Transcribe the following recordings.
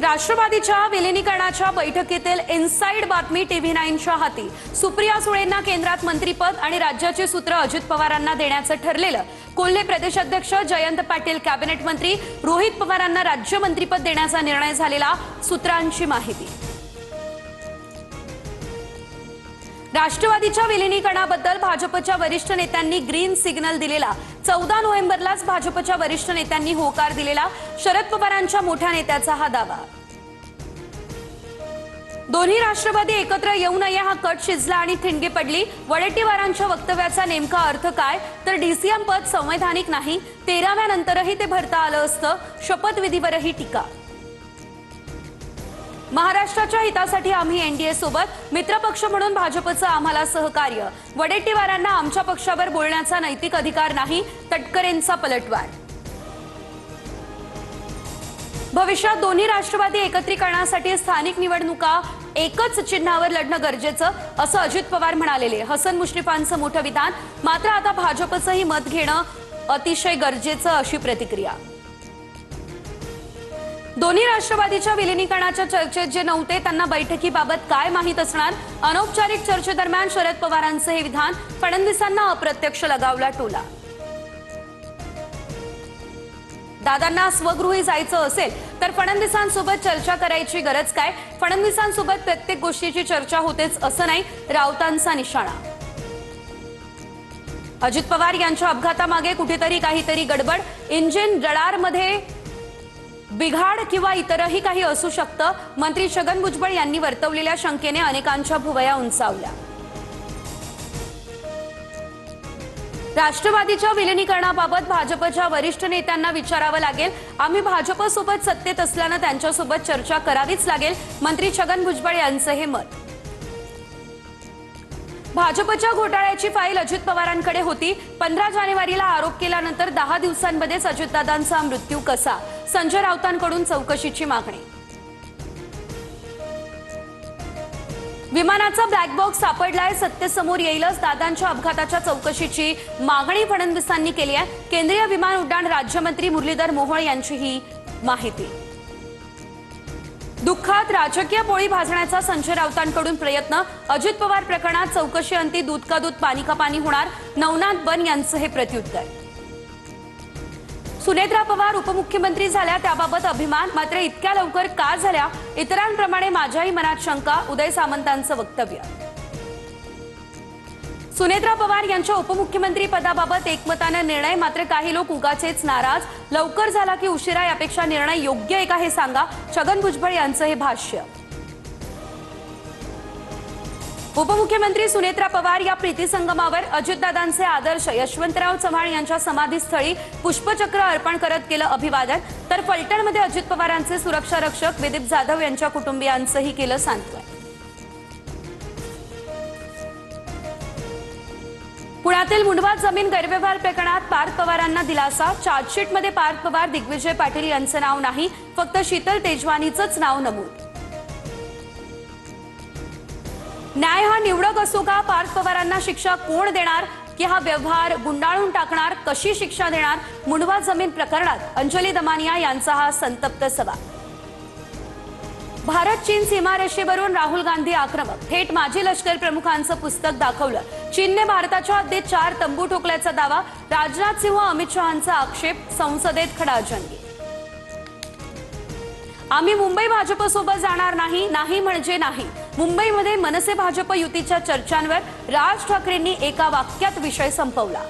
राष्ट्रवादीच्या विलिनीकरणाच्या बैठकीतील इनसाइड बातमी टीव्ही 9च्या हाती। सुप्रिया सुळेंना केंद्रात मंत्रीपद आणि राज्याचे सूत्र अजित पवारांना देण्याचं ठरलेलं। कोल्हे प्रदेशाध्यक्ष जयंत पाटील कॅबिनेट मंत्री, रोहित पवारांना राज्यमंत्रीपद देण्याचा निर्णय झालेला सूत्रांची माहिती। राष्ट्रवादीच्या विलिनीकरणाबद्दल भाजपच्या वरिष्ठ नेत्यांनी ग्रीन सिग्नल दिलेला। 14 नोव्हेंबरलाच भाजपच्या वरिष्ठ नेत्यांनी होकार दिलेला। शरद पवारांच्या मोठ्या नेत्याचा हा दावा। दोन्ही राष्ट्रवादी एकत्र येऊ नये हा कट शिजला आणि ठिणगी पडली। वडेट्टीवारांच्या वक्तव्याचा नेमका अर्थ काय? तर डीसीएम पद संवैधानिक नाही, 13व्या नंतरही ते भरता आलं असतं। शपथविधीवरही टीका। महाराष्ट्राच्या हितासाठी आम्ही एनडीए सोबत, मित्रपक्ष म्हणून भाजपचं आम्हाला सहकार्य। वडेट्टीवारांना आमच्या पक्षावर बोलण्याचा नैतिक अधिकार नाही, तटकरेंचा पलटवार। भविष्यात दोन्ही राष्ट्रवादी एकत्रीकरणासाठी स्थानिक निवडणुका एकच चिन्हावर लढणं गरजेचं, असं अजित पवार म्हणालेले। हसन मुश्रीफांचं मोठं विधान। मात्र आता भाजपचंही मत घेणं अतिशय गरजेचं, अशी प्रतिक्रिया। दोन्ही राष्ट्रवादीच्या विलिनीकरणाच्या चर्चेत जे नव्हते त्यांना बैठकीबाबत काय माहित असणार? अनौपचारिक चर्चेदरम्यान शरद पवारांचं हे विधान। फडणवीसांना अप्रत्यक्ष लगावला टोला। दादांना स्वगृही जायचं असेल तर फडणवीसांसोबत चर्चा करायची गरज काय? फडणवीसांसोबत प्रत्येक गोष्टीची चर्चा होतेच असं नाही, राऊतांचा निशाणा। अजित पवार यांच्या अपघातामागे कुठेतरी काहीतरी गडबड, इंजिन रडारमध्ये बिघाड किंवा इतरही काही असू शकतं। मंत्री छगन भुजबळ यांनी वर्तवलेल्या शंकेने अनेकांच्या भुवया उंचावल्या। राष्ट्रवादीच्या विलिनीकरणाबाबत भाजपच्या वरिष्ठ नेत्यांना विचारावं लागेल। आम्ही भाजपसोबत सत्तेत असल्यानं त्यांच्यासोबत चर्चा करावीच लागेल, मंत्री छगन भुजबळ यांचं हे मत। भाजपच्या घोटाळ्याची फाईल अजित पवारांकडे होती। 15 जानेवारीला आरोप केल्यानंतर 10 दिवसांमध्येच अजितदादांचा मृत्यू कसा? संजय राऊतांकडून चौकशीची मागणी। विमानाचा ब्लॅक बॉक्स सापडलाय, सत्तेसमोर येईलच। दादांच्या अपघाताच्या चौकशीची मागणी फडणवीसांनी केली आहे। केंद्रीय विमान उड्डाण राज्यमंत्री मुरलीधर मोहोळ यांची ही माहिती। दुःखात राजकीय पोळी भाजण्याचा संजय राऊतांकडून प्रयत्न। अजित पवार प्रकरणात चौकशी अंती दूध का दूध पाणी का पाणी होणार, नवनाथ बन यांचं हे प्रत्युत्तर। सुनेत्रा पवार उपमुख्यमंत्री झाल्या त्याबाबत अभिमान, मात्र इतक्या लवकर का झाल्या? इतरांप्रमाणे माझ्याही मनात शंका, उदय सामंतांचं वक्तव्य। सुनेत्रा पवार यांच्या उपमुख्यमंत्री पदाबाबत एकमतानं निर्णय, मात्र काही लोक उगाचेच नाराज। लवकर झाला की उशिरा यापेक्षा निर्णय योग्य आहे का हे सांगा, छगन भुजबळ यांचं हे भाष्य। उपमुख्यमंत्री सुनेत्रा पवार या प्रीतिसंगमावर अजितदादांचे आदर्श यशवंतराव चव्हाण यांच्या समाधीस्थळी पुष्पचक्र अर्पण करत केलं अभिवादन। तर फलटणमध्ये अजित पवारांचे सुरक्षा रक्षक विदीप जाधव यांच्या कुटुंबियांचंही केलं सांत्वन। पुण्यातील मुंढवा जमीन गैरव्यवहार प्रकरणात पार्थ पवारांना दिलासा। चार्जशीटमध्ये पार्थ पवार, दिग्विजय पाटील यांचं नाव नाही, फक्त शीतल तेजवानीचंच नाव नमूद। न्याय हा निवडक असो का? पार्थ पवारांना शिक्षा कोण देणार? की हा व्यवहार गुंडाळून टाकणार? कशी शिक्षा देणार? मुंढवा जमीन प्रकरणात अंजली दमानिया यांचा हा संतप्त सवाल। भारत चीन सीमारेषेवरून राहुल गांधी आक्रमक, थेट माजी लष्कर प्रमुखांचं पुस्तक दाखवलं। चीनने भारताच्या हद्दीत 4 तंबू ठोकल्याचा दावा। राजनाथ सिंह, अमित शहांचा आक्षेप, संसदेत खडाजंगी। आम्ही मुंबई भाजपसोबत जाणार नाही, नाही म्हणजे नाही। मुंबईमध्ये मनसे भाजप युतीच्या चर्चांवर राज ठाकरेंनी एका वाक्यात विषय संपवला।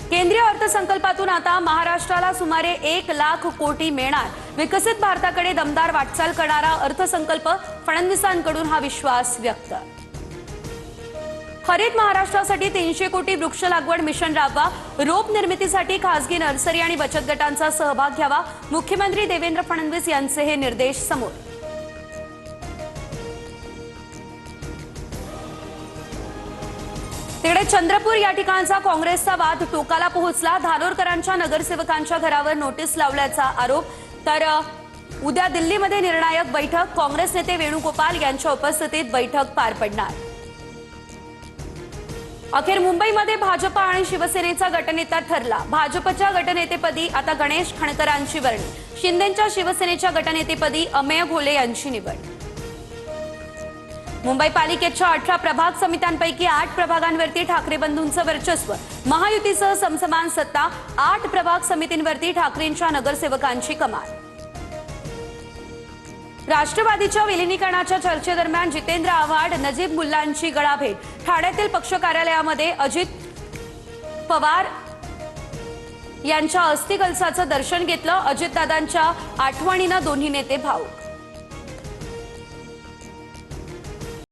केंद्रीय अर्थसंकल्पातून आता महाराष्ट्राला सुमारे 1 लाख कोटी मिळणार। विकसित भारताकडे दमदार वाटचाल करणारा अर्थसंकल्प, फडणवीसांकडून हा विश्वास व्यक्त। हरित महाराष्ट्रासाठी 300 कोटी वृक्ष लागवड मिशन राबवा। रोप निर्मितीसाठी खासगी नर्सरी आणि बचत गटांचा सहभाग घ्यावा। मुख्यमंत्री देवेंद्र फडणवीस यांचे हे निर्देश समोर। तिकडे चंद्रपूर या ठिकाणचा काँग्रेसचा वाद टोकाला पोहोचला। धानोरकरांच्या नगरसेवकांच्या घरावर नोटीस लावल्याचा आरोप। तर उद्या दिल्लीमध्ये निर्णायक बैठक, काँग्रेस नेते वेणुगोपाल यांच्या उपस्थितीत बैठक पार पडणार। अखेर मुंबईमध्ये भाजप आणि शिवसेनेचा गटनेता ठरला। भाजपच्या गटनेतेपदी आता गणेश खणकरांची वर्णी, शिंदेंच्या शिवसेनेच्या गटनेतेपदी अमेय घोले यांची निवड। मुंबई पालिकेच्या 18 प्रभाग समित्यांपैकी 8 प्रभागांवरती ठाकरे बंधूंचं वर्चस्व, महायुतीसह समसमान सत्ता। 8 प्रभाग समितींवरती ठाकरेंच्या नगरसेवकांची कमाल। राष्ट्रवादीच्या विलिनीकरणाच्या चर्चेदरम्यान जितेंद्र आव्हाड, नजीब मुल्लांची गळाभेट। ठाण्यातील पक्ष कार्यालयामध्ये अजित पवार यांच्या अस्थि कलशाचं दर्शन घेतलं। अजितदादांच्या आठवणीनं दोन्ही नेते भावुक।